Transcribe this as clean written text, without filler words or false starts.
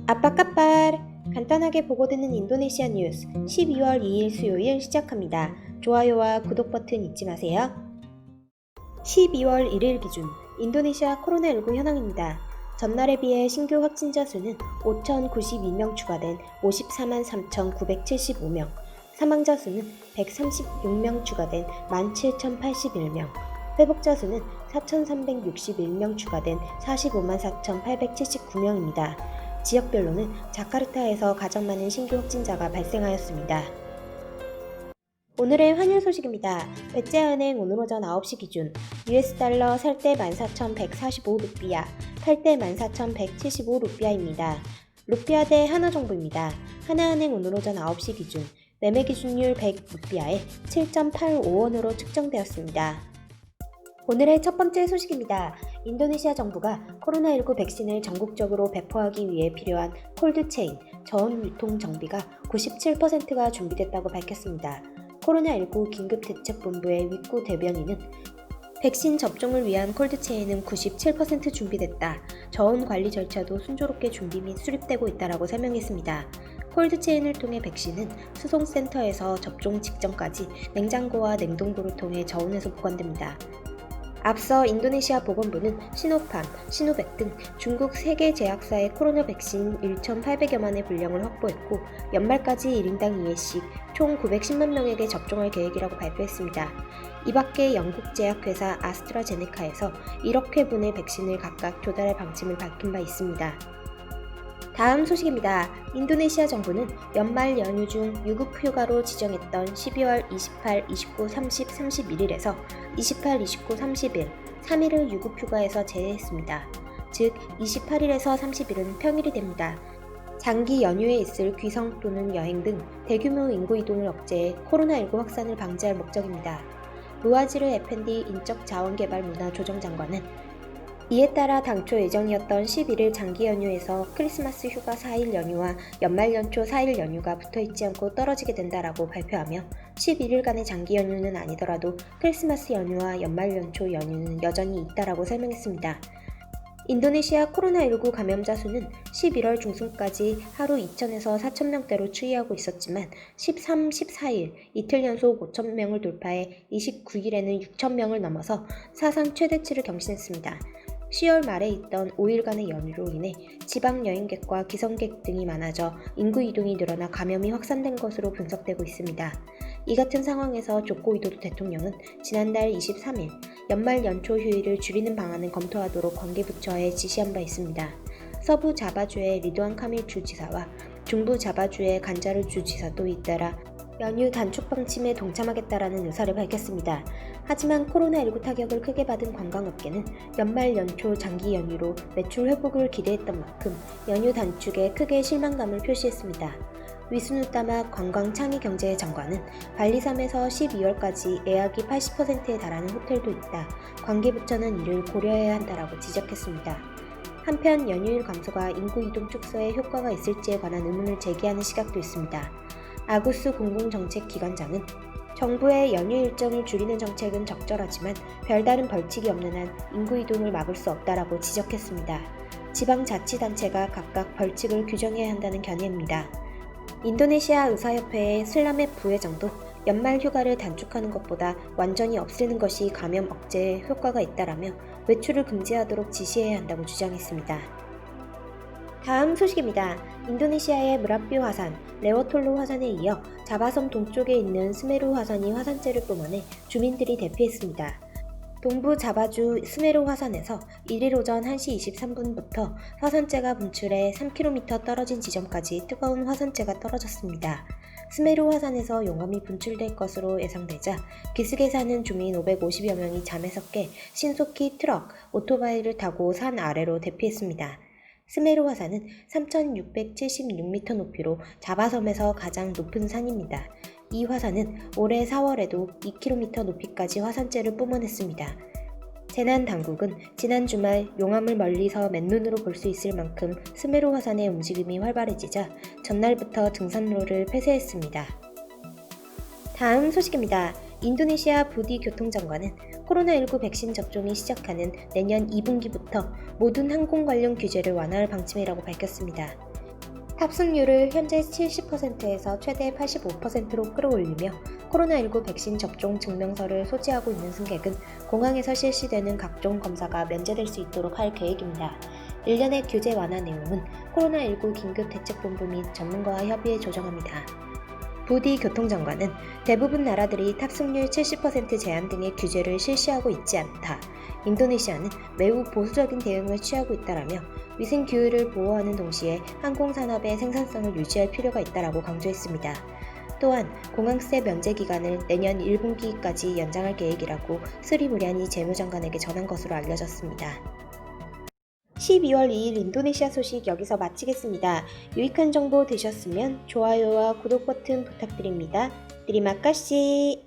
아빠까빨 간단하게 보고 듣는 인도네시아 뉴스 12월 2일 수요일 시작합니다. 좋아요와 구독 버튼 잊지 마세요. 12월 1일 기준 인도네시아 코로나19 현황입니다. 전날에 비해 신규 확진자 수는 5,092명 추가된 54만 3,975명, 사망자 수는 136명 추가된 17,081명, 회복자 수는 4,361명 추가된 45만 4,879명입니다. 지역별로는 자카르타에서 가장 많은 신규 확진자가 발생하였습니다. 오늘의 환율 소식입니다. 배째은행 오늘 오전 9시 기준 US 달러 살 때 14,145루피아, 팔 때 14,175루피아입니다. 루피아 대 하나 정보입니다. 하나은행 오늘 오전 9시 기준 매매 기준율 100루피아에 7.85원으로 측정되었습니다. 오늘의 첫 번째 소식입니다. 인도네시아 정부가 코로나19 백신을 전국적으로 배포하기 위해 필요한 콜드체인, 저온 유통 정비가 97%가 준비됐다고 밝혔습니다. 코로나19 긴급대책본부의 위쿠 대변인은 백신 접종을 위한 콜드체인은 97% 준비됐다. 저온 관리 절차도 순조롭게 준비 및 수립되고 있다라고 설명했습니다. 콜드체인을 통해 백신은 수송센터에서 접종 직전까지 냉장고와 냉동고를 통해 저온에서 보관됩니다. 앞서 인도네시아 보건부는 시노팜, 시노백 등 중국 3개 제약사의 코로나 백신 1,800여만의 분량을 확보했고 연말까지 1인당 2회씩 총 910만 명에게 접종할 계획이라고 발표했습니다. 이 밖에 영국 제약회사 아스트라제네카에서 1억 회분의 백신을 각각 조달할 방침을 밝힌 바 있습니다. 다음 소식입니다. 인도네시아 정부는 연말 연휴 중 유급 휴가로 지정했던 12월 28, 29, 30, 31일에서 28, 29, 30일, 3일을 유급 휴가에서 제외했습니다. 즉 28일에서 30일은 평일이 됩니다. 장기 연휴에 있을 귀성 또는 여행 등 대규모 인구 이동을 억제해 코로나19 확산을 방지할 목적입니다. 무아지르 에펜디 인적자원개발문화조정장관은 이에 따라 당초 예정이었던 11일 장기 연휴에서 크리스마스 휴가 4일 연휴와 연말 연초 4일 연휴가 붙어있지 않고 떨어지게 된다라고 발표하며 11일간의 장기 연휴는 아니더라도 크리스마스 연휴와 연말 연초 연휴는 여전히 있다라고 설명했습니다. 인도네시아 코로나19 감염자 수는 11월 중순까지 하루 2,000에서 4,000명대로 추이하고 있었지만 13, 14일 이틀 연속 5,000명을 돌파해 29일에는 6,000명을 넘어서 사상 최대치를 경신했습니다. 10월 말에 있던 5일간의 연휴로 인해 지방 여행객과 기성객 등이 많아져 인구 이동이 늘어나 감염이 확산된 것으로 분석되고 있습니다. 이 같은 상황에서 조코 위도도 대통령은 지난달 23일 연말 연초 휴일을 줄이는 방안을 검토하도록 관계부처에 지시한 바 있습니다. 서부 자바주의 리드완 카밀 주지사와 중부 자바주의 간자르 주지사도 잇따라 연휴 단축 방침에 동참하겠다라는 의사를 밝혔습니다. 하지만 코로나19 타격을 크게 받은 관광업계는 연말 연초 장기 연휴로 매출 회복을 기대했던 만큼 연휴 단축에 크게 실망감을 표시했습니다. 위스누타마 관광창의경제 장관은 발리섬에서 12월까지 예약이 80%에 달하는 호텔도 있다. 관계부처는 이를 고려해야 한다라고 지적했습니다. 한편 연휴일 감소가 인구 이동 축소에 효과가 있을지에 관한 의문을 제기하는 시각도 있습니다. 아구스 공공정책기관장은 정부의 연휴 일정을 줄이는 정책은 적절하지만 별다른 벌칙이 없는 한 인구 이동을 막을 수 없다라고 지적했습니다. 지방자치단체가 각각 벌칙을 규정해야 한다는 견해입니다. 인도네시아 의사협회의 슬라메 부회장도 연말 휴가를 단축하는 것보다 완전히 없애는 것이 감염 억제에 효과가 있다라며 외출을 금지하도록 지시해야 한다고 주장했습니다. 다음 소식입니다. 인도네시아의 무라삐 화산, 레워톨로 화산에 이어 자바섬 동쪽에 있는 스메루 화산이 화산재를 뿜어내 주민들이 대피했습니다. 동부 자바주 스메루 화산에서 1일 오전 1시 23분부터 화산재가 분출해 3km 떨어진 지점까지 뜨거운 화산재가 떨어졌습니다. 스메루 화산에서 용암이 분출될 것으로 예상되자 기슭에 사는 주민 550여 명이 잠에서 깨 신속히 트럭, 오토바이를 타고 산 아래로 대피했습니다. 스메루 화산은 3,676m 높이로 자바섬에서 가장 높은 산입니다. 이 화산은 올해 4월에도 2km 높이까지 화산재를 뿜어냈습니다. 재난당국은 지난 주말 용암을 멀리서 맨눈으로 볼 수 있을 만큼 스메루 화산의 움직임이 활발해지자 전날부터 등산로를 폐쇄했습니다. 다음 소식입니다. 인도네시아 부디 교통장관은 코로나19 백신 접종이 시작하는 내년 2분기부터 모든 항공 관련 규제를 완화할 방침이라고 밝혔습니다. 탑승률을 현재 70%에서 최대 85%로 끌어올리며 코로나19 백신 접종 증명서를 소지하고 있는 승객은 공항에서 실시되는 각종 검사가 면제될 수 있도록 할 계획입니다. 일련의 규제 완화 내용은 코로나19 긴급대책본부 및 전문가와 협의해 조정합니다. 부디 교통장관은 대부분 나라들이 탑승률 70% 제한 등의 규제를 실시하고 있지 않다. 인도네시아는 매우 보수적인 대응을 취하고 있다라며 위생 규율을 보호하는 동시에 항공산업의 생산성을 유지할 필요가 있다라고 강조했습니다. 또한 공항세 면제 기간을 내년 1분기까지 연장할 계획이라고 스리 무리아니 재무장관에게 전한 것으로 알려졌습니다. 12월 2일 인도네시아 소식 여기서 마치겠습니다. 유익한 정보 되셨으면 좋아요와 구독 버튼 부탁드립니다. 드리마카시!